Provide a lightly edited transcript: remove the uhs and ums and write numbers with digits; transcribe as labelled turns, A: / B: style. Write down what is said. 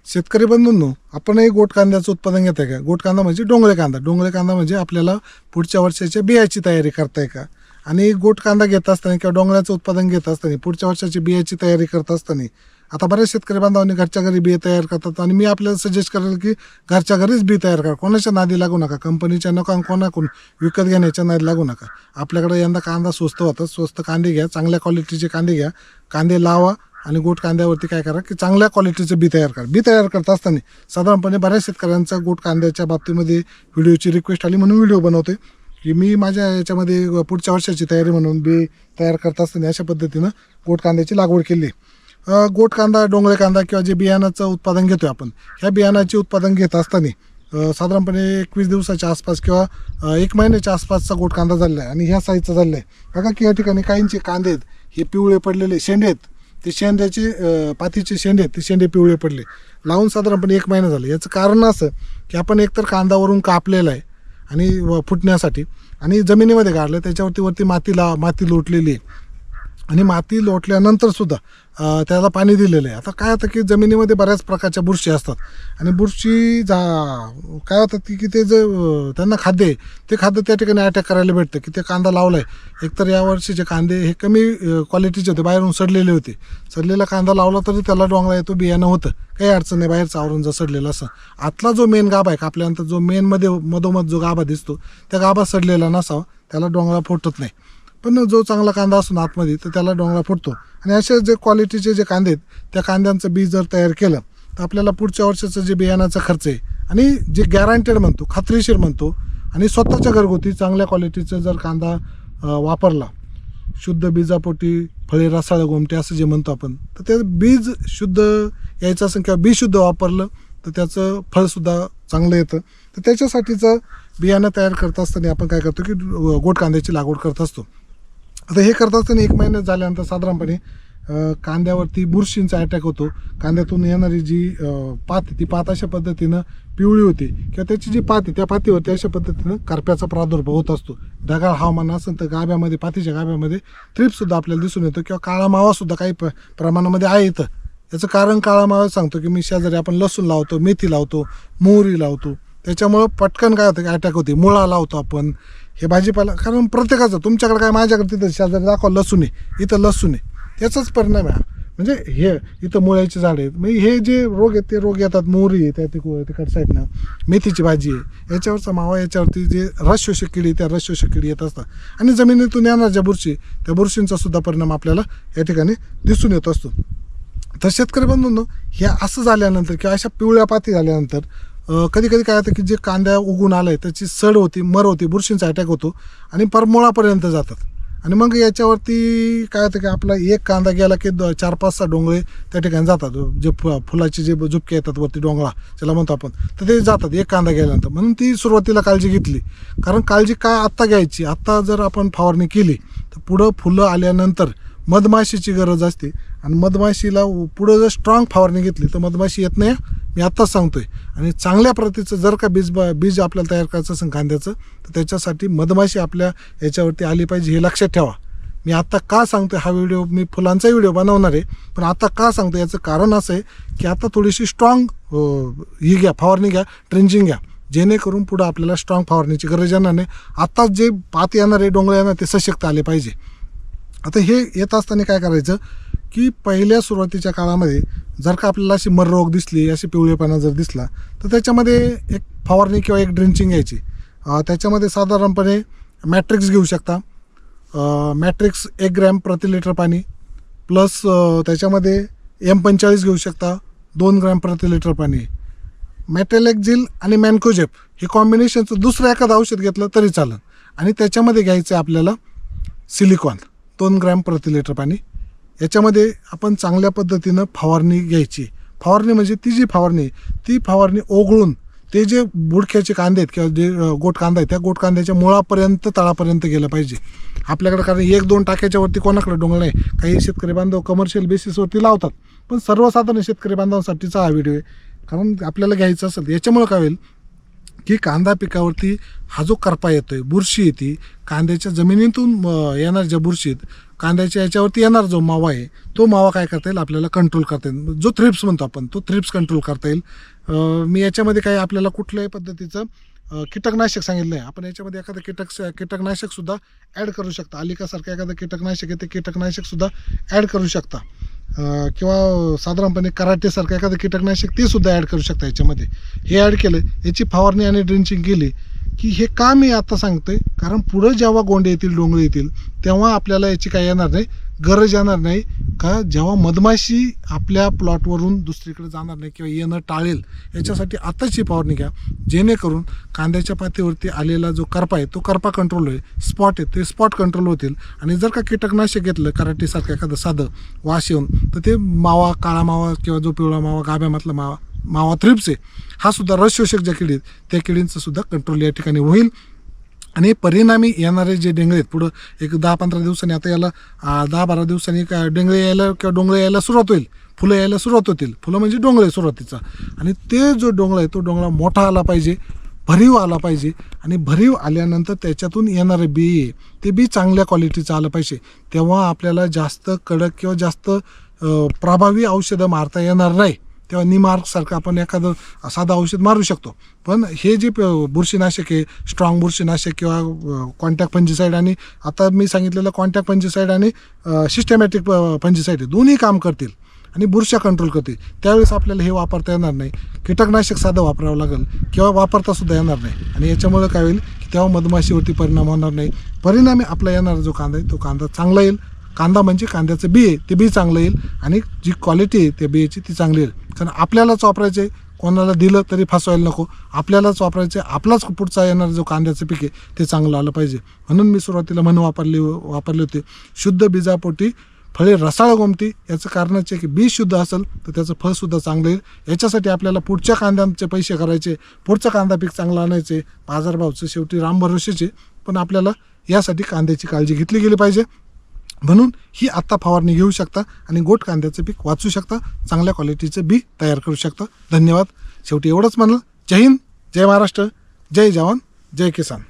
A: शेतकरी बंधूंनो, आपणही गोट कांद्याचं उत्पादन घेत आहे का? गोट कांदा म्हणजे डोंगळे कांदा. डोंगळे कांदा म्हणजे आपल्याला पुढच्या वर्षाच्या बियाची तयारी करताय का? आणि गोट कांदा घेत असताना किंवा डोंगळ्याचं उत्पादन घेत असताना पुढच्या वर्षाची बियाची तयारी करत असताना आता बरेच शेतकरी बांधवांनी घरच्या घरी बी तयार करतात आणि मी आपल्याला सजेस्ट करेल की घरच्या घरीच बी तयार करा. कोणाच्या नादी लागू नका, कंपनीच्या नका, कोणाकडून विकत घेण्याच्या नादी लागू नका. आपल्याकडे यंदा कांदा स्वस्त होता, स्वस्त कांदे घ्या, चांगल्या क्वालिटीचे कांदे घ्या, कांदे लावा आणि गोट कांद्यावरती काय करा की चांगल्या क्वालिटीचं बी तयार करा. बी तयार करत असताना साधारणपणे बऱ्याच शेतकऱ्यांचा गोट कांद्याच्या बाबतीमध्ये व्हिडिओची रिक्वेस्ट आली म्हणून व्हिडिओ बनवते की मी माझ्या याच्यामध्ये पुढच्या वर्षाची तयारी म्हणून बी तयार करत असताना अशा पद्धतीनं गोट कांद्याची लागवड केली. गोट कांदा, डोंगळे कांदा किंवा जे बियाणाचं उत्पादन घेतो आपण, ह्या बियाणाचे उत्पादन घेत असताना साधारणपणे 21 दिवसाच्या आसपास किंवा 1 महिन्याच्या आसपासचा गोट कांदा झालेला आहे आणि ह्या साईजचा झालेला आहे. बघा की या ठिकाणी काहींचे कांदे आहेत हे पिवळे पडलेले शेंडे आहेत, ते शेंड्याचे पातीचे शेंडे आहेत, ते शेंडे पिवळे पडले. लावून साधारणपणे 1 महिना झाला. याचं कारण असं की आपण एकतर कांदावरून कापलेला आहे आणि फुटण्यासाठी आणि जमिनीमध्ये गाडलं, त्याच्यावरती माती लोटलेली आहे आणि माती लोटल्यानंतर सुद्धा त्याला पाणी दिलेलं आहे. आता काय होतं की जमिनीमध्ये बऱ्याच प्रकारच्या बुरशी असतात आणि बुरशी काय होतं की ते जे त्यांना खाद्य आहे ते खाद्य त्या ठिकाणी अटॅक करायला भेटतं की ते कांदा लावला आहे. एकतर यावर्षीचे कांदे हे कमी क्वालिटीचे होते, बाहेरून सडलेले होते. सडलेला कांदा लावला तरी त्याला डोंगळा येतो, बियाणं होतं, काही अडचण नाही. बाहेरचं आवरून जर सडलेलं असं, आतला जो मेन गाभा आहे कापल्यानंतर जो मेनमध्ये मधोमध जो गाभा दिसतो त्या गाभा सडलेला नसावा, त्याला डोंगळा फुटत नाही. पण जो चांगला कांदा असतो आतमध्ये तर त्याला डोंगळा फुटतो. आणि असे जे क्वालिटीचे जे कांदे आहेत त्या कांद्यांचं बी जर तयार केलं तर आपल्याला पुढच्या वर्षाचं जे बियाणाचा खर्च आहे आणि जे गॅरंटेड म्हणतो, खात्रीशीर म्हणतो आणि स्वतःच्या घरगुती चांगल्या क्वालिटीचं जर कांदा वापरला, शुद्ध बीजापोटी फळे रसाळ गोमटे असं जे म्हणतो आपण, तर ते बीज शुद्ध यायचं असेल किंवा बी शुद्ध वापरलं तर त्याचं फळसुद्धा चांगलं येतं. तर त्याच्यासाठीचं बियाणं तयार करत असताना आपण काय करतो की गोट कांद्याची लागवड करत असतो. आता हे करत असताना 1 महिना झाल्यानंतर साधारणपणे कांद्यावरती बुरशींचा अटॅक होतो. कांद्यातून येणारी जी पात, ती पात अशा पद्धतीनं पिवळी होते किंवा त्याची जी पात आहे त्या पातीवरती अशा पद्धतीनं करप्याचा प्रादुर्भाव होत असतो. ढगाळ हवामान असेल तर गाभ्यामध्ये, पातीच्या गाभ्यामध्ये थ्रिप्सुद्धा आपल्याला दिसून येतो किंवा काळा मावासुद्धा काही प्रमाणामध्ये आहे इथं. याचं कारण काळा मावा सांगतो की मी शेजारी आपण लसूण लावतो, मेथी लावतो, मोहरी लावतो, त्याच्यामुळं पटकन काय होतं की अटॅक होते. मुळा लावतो आपण, हे भाजीपाला, कारण प्रत्येकाचं, तुमच्याकडे काय माझ्याकडे तिथं शेजारी दाखवा लसूण आहे, इथं लसूण आहे, त्याचाच परिणाम आहे. म्हणजे हे इथं मुळ्याची झाडं आहेत, म्हणजे हे जे रोग आहेत ते रोग येतात. मोहरी आहे त्या तिकडच्या साईडनं, मेथीची भाजी आहे, याच्यावरचा मावा, याच्यावरती जे रसशोषक किडी, त्या रसशोषक किडी येत असतात आणि जमिनीतून येणार ज्या बुरशी, त्या बुरशींचा सुद्धा परिणाम आपल्याला या ठिकाणी दिसून येत असतो. तर शेतकरी बंधूंनो, हे असं झाल्यानंतर किंवा अशा पिवळ्या पाती झाल्यानंतर कधी कधी काय होतं की जे कांद्या उगून आलं आहे त्याची सड होती, मर होती, बुरशींचा अटॅक होतो आणि मुळापर्यंत जातात. आणि मग याच्यावरती काय होतं की आपला एक कांदा गेला की 4-5-6 डोंगळे त्या ठिकाणी जातात. जे फुलाचे जे झुपके येतात वरती, डोंगळा ज्याला म्हणतो आपण, तर ते जातात एक कांदा गेल्यानंतर. म्हणून ती सुरुवातीला काळजी घेतली. कारण काळजी काय आत्ता घ्यायची, आत्ता जर आपण फवारणी केली तर पुढं फुलं आल्यानंतर मधमाशीची गरज असते आणि मधमाशीला पुढं जर स्ट्रॉंग फवारणी घेतली तर मधमाशी येत नाही, मी आत्ताच सांगतोय. आणि चांगल्या प्रतीचं जर का बीज आपल्याला तयार करायचं असेल कांद्याचं तर त्याच्यासाठी मधमाशी आपल्या याच्यावरती आली पाहिजे, हे लक्षात ठेवा. मी आत्ता का सांगतोय, हा व्हिडिओ मी फुलांचा व्हिडिओ बनवणार आहे, पण आता का सांगतो याचं कारण असं आहे की आता थोडीशी स्ट्रॉंग ही घ्या, फवारणी घ्या, ट्रेंचिंग घ्या, जेणेकरून पुढं आपल्याला स्ट्रॉंग फवारणीची गरज येणार नाही. आत्ताच जे पात येणार आहे, डोंगळे येणार, ते सशक्त आले पाहिजे. आता हे येत असताना काय करायचं की पहिल्या सुरुवातीच्या काळामध्ये जर का आपल्याला अशी मर रोग दिसली, अशी पिवळेपणा जर दिसला तर त्याच्यामध्ये एक फवारणी किंवा एक ड्रेंचिंग घ्यायची. त्याच्यामध्ये साधारणपणे मॅट्रिक्स घेऊ शकता. मॅट्रिक्स 1 ग्रॅम प्रति लिटर पाणी प्लस त्याच्यामध्ये M45 घेऊ शकता 2 ग्रॅम प्रति लिटर पाणी. मेटॅलेक्झिल आणि मॅन्कोजेप हे कॉम्बिनेशनचं दुसरं एखादं औषध घेतलं तरी चालेल. आणि त्याच्यामध्ये घ्यायचं आहे आपल्याला सिलिकॉन 2 ग्रॅम प्रति लिटर पाणी. याच्यामध्ये आपण चांगल्या पद्धतीनं फवारणी घ्यायची. फवारणी म्हणजे ती जी फवारणी, ती फवारणी ओघळून ते जे बुडख्याचे कांदे आहेत किंवा जे गोट कांदा आहे त्या गोट कांद्याच्या मुळापर्यंत, तळापर्यंत गेलं पाहिजे आपल्याकडे. कारण 1-2 टाक्याच्या वरती कोणाकडे डोंगळ नाही. काही शेतकरी बांधव कमर्शियल बेसिसवरती लावतात, पण सर्वसाधारण शेतकरी बांधवांसाठीचा हा व्हिडिओ आहे. कारण आपल्याला घ्यायचं असेल याच्यामुळं काय होईल की कांदा पिकावरती हा जो करपा येतोय, बुरशी येते, कांद्याच्या जमिनीतून येणार ज्या बुरशीत, कांद्याच्या याच्यावरती येणार जो मावा आहे, तो मावा काय करता येईल आपल्याला कंट्रोल करता येईल. जो थ्रिप्स म्हणतो आपण, तो थ्रिप्स कंट्रोल करता येईल. मी याच्यामध्ये काही आपल्याला कुठल्याही पद्धतीचं कीटकनाशक सांगितलं आहे. आपण याच्यामध्ये एखादं कीटकनाशकसुद्धा ॲड करू शकता. अलिकासारखं एखादं कीटकनाशक आहे, ते कीटकनाशकसुद्धा ॲड करू शकता. किंवा साधारणपणे कराटेसारखं एखादं कीटकनाशक ते सुद्धा ॲड करू शकता याच्यामध्ये. हे ॲड केलं, याची फवारणी आणि ड्रिंचिंग केली की हे का मी आता सांगतोय, कारण पुढं जेव्हा गोंडे येतील, डोंगळे येतील, तेव्हा आपल्याला याची काय येणार नाही, गरज येणार नाही. का जेव्हा मधमाशी आपल्या प्लॉटवरून दुसरीकडे जाणार नाही किंवा येणं टाळेल, याच्यासाठी आताच ही फवारणी घ्या, जेणेकरून कांद्याच्या पातीवरती आलेला जो करपा आहे तो करपा कंट्रोल होईल, स्पॉट आहे ते स्पॉट कंट्रोल होतील. आणि जर का कीटकनाशक घेतलं कराटेसारखं एखादं साधं वास येऊन, तर ते मावा, काळा मावा किंवा जो पिवळा मावा, गाभ्यामधला मावा थ्रिप्स आहे, हा सुद्धा रस शोषक ज्या किडी त्या किडींचं सुद्धा कंट्रोल या ठिकाणी होईल. आणि परिणामी येणारे जे डेंगळे आहेत पुढं एक 10-15 दिवसांनी, आता याला 10-12 दिवसांनी डेंगळे यायला किंवा डोंगळे यायला सुरुवात होईल, फुलं यायला सुरुवात होतील. फुलं म्हणजे डोंगळे सुरुवातीचा. आणि ते जो डोंगळा आहे तो डोंगळा मोठा आला पाहिजे, भरीव आला पाहिजे. आणि भरीव आल्यानंतर त्याच्यातून येणारे बी आहे ते बी चांगल्या क्वालिटीचं आलं पाहिजे. तेव्हा आपल्याला जास्त कडक किंवा जास्त प्रभावी औषधं मारता येणार नाही. तेव्हा निमार्कसारखं आपण एखादं साधं औषध मारू शकतो. पण हे जे बुरशीनाशक आहे, स्ट्रॉंग बुरशीनाशक किंवा कॉन्टॅक्ट फंजिसाईड, आणि आता मी सांगितलेलं कॉन्टॅक्ट फंजिसाईड आणि सिस्टमॅटिक फंजिसाईड दोन्ही काम करतील आणि बुरशा कंट्रोल करतील. त्यावेळेस आपल्याला हे वापरता येणार नाही, कीटकनाशक साधं वापरावं लागेल किंवा वापरतासुद्धा येणार नाही. आणि याच्यामुळं काय होईल की तेव्हा मधमाशीवरती परिणाम होणार नाही. परिणामी आपला येणारा जो कांदा आहे तो कांदा चांगला येईल. कांदा म्हणजे कांद्याचं बी आहे ते बी चांगलं येईल, आणि जी क्वालिटी आहे त्या बियाची ती चांगली येईल. कारण आपल्यालाच वापरायचं आहे, कोणाला दिलं तरी फसवायला नको, आपल्यालाच वापरायचं आहे. आपलाच पुढचा येणारा जो कांद्याचं पीक आहे ते चांगलं आलं पाहिजे. म्हणून मी सुरुवातीला म्हण वापरले होते, शुद्ध बीजापोटी फळे रसाळ गोमटी. याचं कारणच आहे की बीज शुद्ध असेल तर त्याचं फळसुद्धा चांगलं येईल. याच्यासाठी आपल्याला पुढच्या कांद्यांचे पैसे करायचे, पुढचं कांदा पीक चांगलं आणायचे, बाजारभावचं शेवटी राम भरोसेचे. पण आपल्याला यासाठी कांद्याची काळजी घेतली गेली पाहिजे. म्हणून ही आत्ता फवारणी घेऊ शकता आणि गोट कांद्याचं पीक वाचू शकता, चांगल्या क्वालिटीचं बी तयार करू शकता. धन्यवाद. शेवटी एवढंच म्हणलं, जय हिंद, जय महाराष्ट्र, जय जवान, जय किसान.